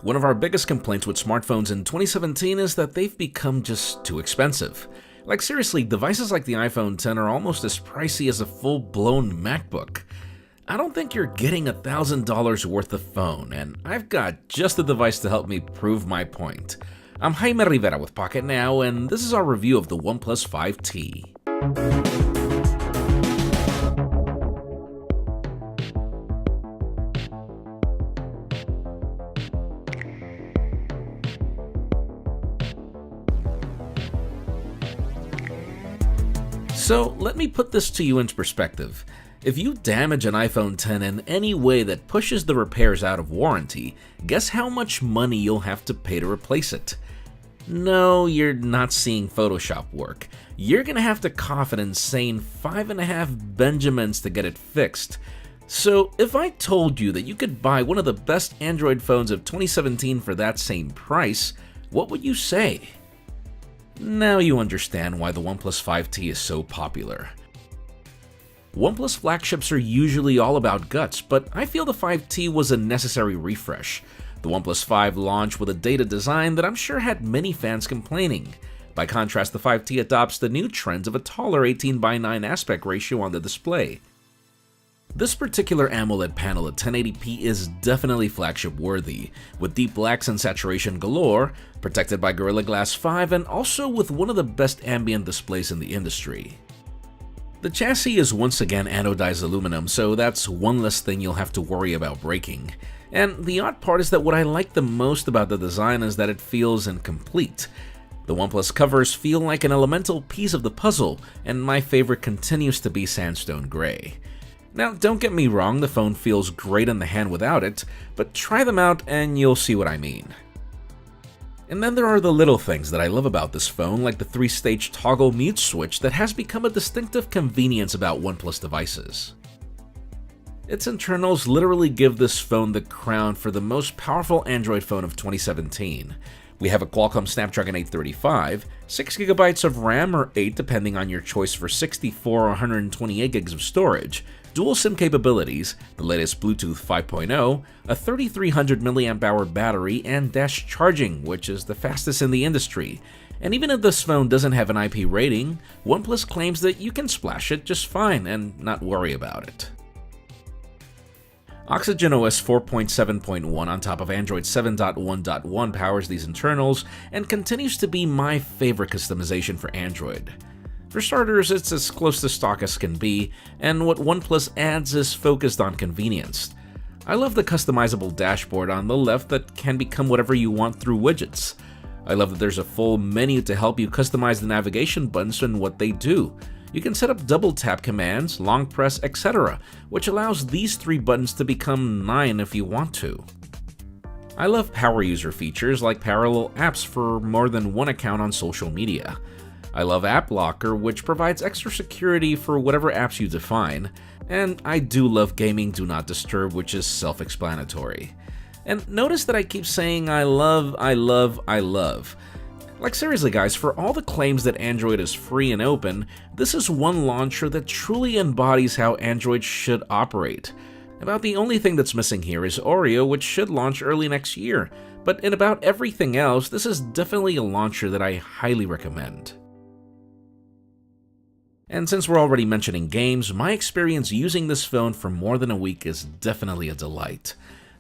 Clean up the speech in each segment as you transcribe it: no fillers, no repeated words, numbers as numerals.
One of our biggest complaints with smartphones in 2017 is that they've become just too expensive. Like seriously, devices like the iPhone X are almost as pricey as a full-blown MacBook. I don't think you're getting $1,000 worth of phone, and I've got just the device to help me prove my point. I'm Jaime Rivera with Pocket Now, and this is our review of the OnePlus 5T. So let me put this to you in perspective. If you damage an iPhone X in any way that pushes the repairs out of warranty, guess how much money you'll have to pay to replace it? No, you're not seeing Photoshop work. You're gonna have to cough an insane 5.5 Benjamins to get it fixed. So if I told you that you could buy one of the best Android phones of 2017 for that same price, what would you say? Now you understand why the OnePlus 5T is so popular. OnePlus flagships are usually all about guts, but I feel the 5T was a necessary refresh. The OnePlus 5 launched with a dated design that I'm sure had many fans complaining. By contrast, the 5T adopts the new trends of a taller 18:9 aspect ratio on the display. This particular AMOLED panel at 1080p is definitely flagship worthy, with deep blacks and saturation galore, protected by Gorilla Glass 5, and also with one of the best ambient displays in the industry. The chassis is once again anodized aluminum, so that's one less thing you'll have to worry about breaking. And the odd part is that what I like the most about the design is that it feels incomplete. The OnePlus covers feel like an elemental piece of the puzzle, and my favorite continues to be sandstone gray. Now, don't get me wrong, the phone feels great in the hand without it, but try them out and you'll see what I mean. And then there are the little things that I love about this phone, like the 3-stage toggle mute switch that has become a distinctive convenience about OnePlus devices. Its internals literally give this phone the crown for the most powerful Android phone of 2017. We have a Qualcomm Snapdragon 835, 6GB of RAM or 8 depending on your choice for 64 or 128 gigs of storage, dual SIM capabilities, the latest Bluetooth 5.0, a 3300 mAh battery, and dash charging, which is the fastest in the industry. And even if this phone doesn't have an IP rating, OnePlus claims that you can splash it just fine and not worry about it. OxygenOS 4.7.1 on top of Android 7.1.1 powers these internals and continues to be my favorite customization for Android. For starters, it's as close to stock as can be, and what OnePlus adds is focused on convenience. I love the customizable dashboard on the left that can become whatever you want through widgets. I love that there's a full menu to help you customize the navigation buttons and what they do. You can set up double tap commands, long press, etc., which allows these 3 buttons to become 9 if you want to. I love power user features like parallel apps for more than one account on social media. I love App Locker, which provides extra security for whatever apps you define, and I do love Gaming Do Not Disturb, which is self-explanatory. And notice that I keep saying I love. Like seriously guys, for all the claims that Android is free and open, this is one launcher that truly embodies how Android should operate. About the only thing that's missing here is Oreo, which should launch early next year, but in about everything else, this is definitely a launcher that I highly recommend. And since we're already mentioning games, my experience using this phone for more than a week is definitely a delight.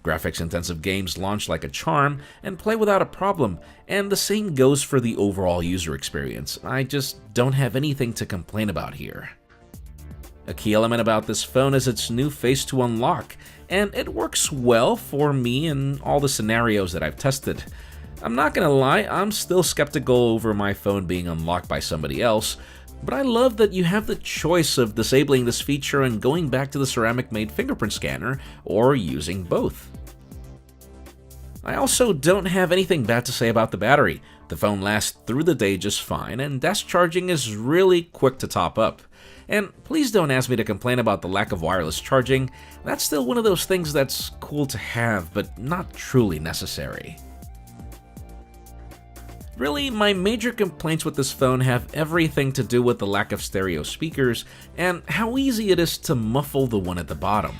Graphics-intensive games launch like a charm and play without a problem, and the same goes for the overall user experience. I just don't have anything to complain about here. A key element about this phone is its new Face to Unlock, and it works well for me in all the scenarios that I've tested. I'm not gonna lie, I'm still skeptical over my phone being unlocked by somebody else, but I love that you have the choice of disabling this feature and going back to the ceramic-made fingerprint scanner, or using both. I also don't have anything bad to say about the battery. The phone lasts through the day just fine, and dash charging is really quick to top up. And please don't ask me to complain about the lack of wireless charging. That's still one of those things that's cool to have, but not truly necessary. Really, my major complaints with this phone have everything to do with the lack of stereo speakers and how easy it is to muffle the one at the bottom.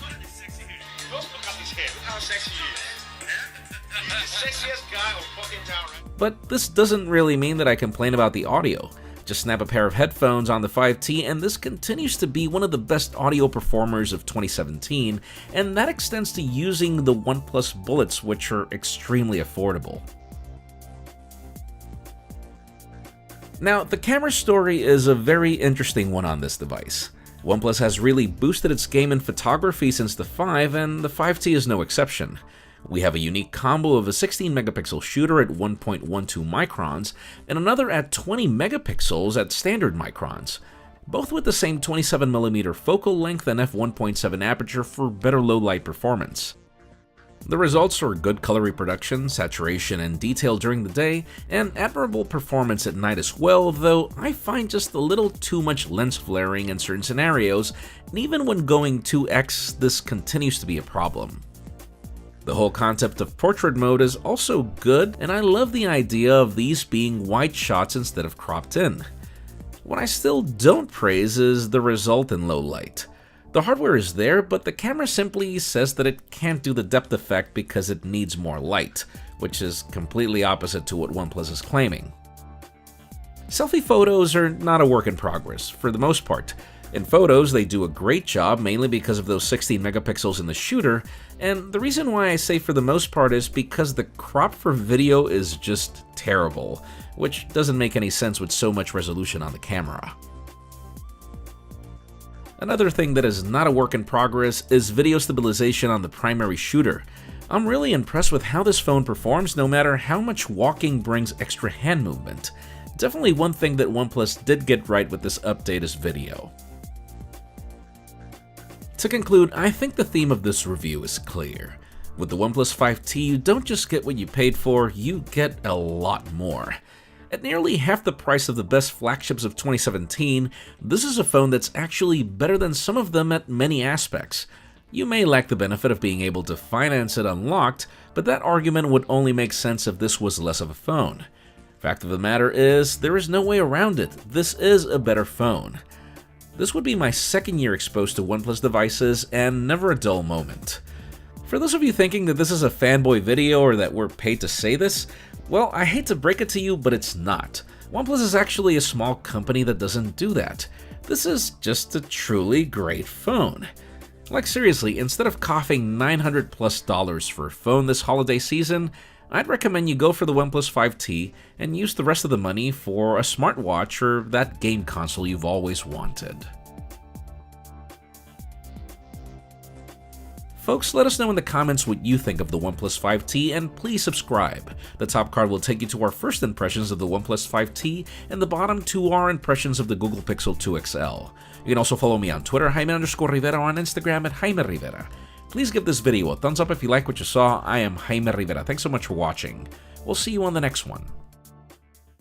sexiest guy on fucking town, right? But this doesn't really mean that I complain about the audio. Just snap a pair of headphones on the 5T and this continues to be one of the best audio performers of 2017, and that extends to using the OnePlus Bullets, which are extremely affordable. Now, the camera story is a very interesting one on this device. OnePlus has really boosted its game in photography since the 5, and the 5T is no exception. We have a unique combo of a 16 megapixel shooter at 1.12 microns and another at 20 megapixels at standard microns, both with the same 27mm focal length and f1.7 aperture for better low light performance. The results are good color reproduction, saturation, and detail during the day, and admirable performance at night as well, though I find just a little too much lens flaring in certain scenarios, and even when going 2x, this continues to be a problem. The whole concept of portrait mode is also good, and I love the idea of these being wide shots instead of cropped in. What I still don't praise is the result in low light. The hardware is there, but the camera simply says that it can't do the depth effect because it needs more light, which is completely opposite to what OnePlus is claiming. Selfie photos are not a work in progress, for the most part. In photos, they do a great job, mainly because of those 16 megapixels in the shooter, and the reason why I say for the most part is because the crop for video is just terrible, which doesn't make any sense with so much resolution on the camera. Another thing that is not a work in progress is video stabilization on the primary shooter. I'm really impressed with how this phone performs no matter how much walking brings extra hand movement. Definitely one thing that OnePlus did get right with this update is video. To conclude, I think the theme of this review is clear. With the OnePlus 5T, you don't just get what you paid for, you get a lot more. At nearly half the price of the best flagships of 2017, this is a phone that's actually better than some of them at many aspects. You may lack the benefit of being able to finance it unlocked, but that argument would only make sense if this was less of a phone. Fact of the matter is, there is no way around it. This is a better phone. This would be my second year exposed to OnePlus devices, and never a dull moment. For those of you thinking that this is a fanboy video or that we're paid to say this, well, I hate to break it to you, but it's not. OnePlus is actually a small company that doesn't do that. This is just a truly great phone. Like seriously, instead of coughing $900+ for a phone this holiday season, I'd recommend you go for the OnePlus 5T and use the rest of the money for a smartwatch or that game console you've always wanted. Folks, let us know in the comments what you think of the OnePlus 5T, and please subscribe. The top card will take you to our first impressions of the OnePlus 5T, and the bottom to our impressions of the Google Pixel 2 XL. You can also follow me on Twitter, Jaime_Rivera, or on Instagram at Jaime Rivera. Please give this video a thumbs up if you like what you saw. I am Jaime Rivera. Thanks so much for watching. We'll see you on the next one.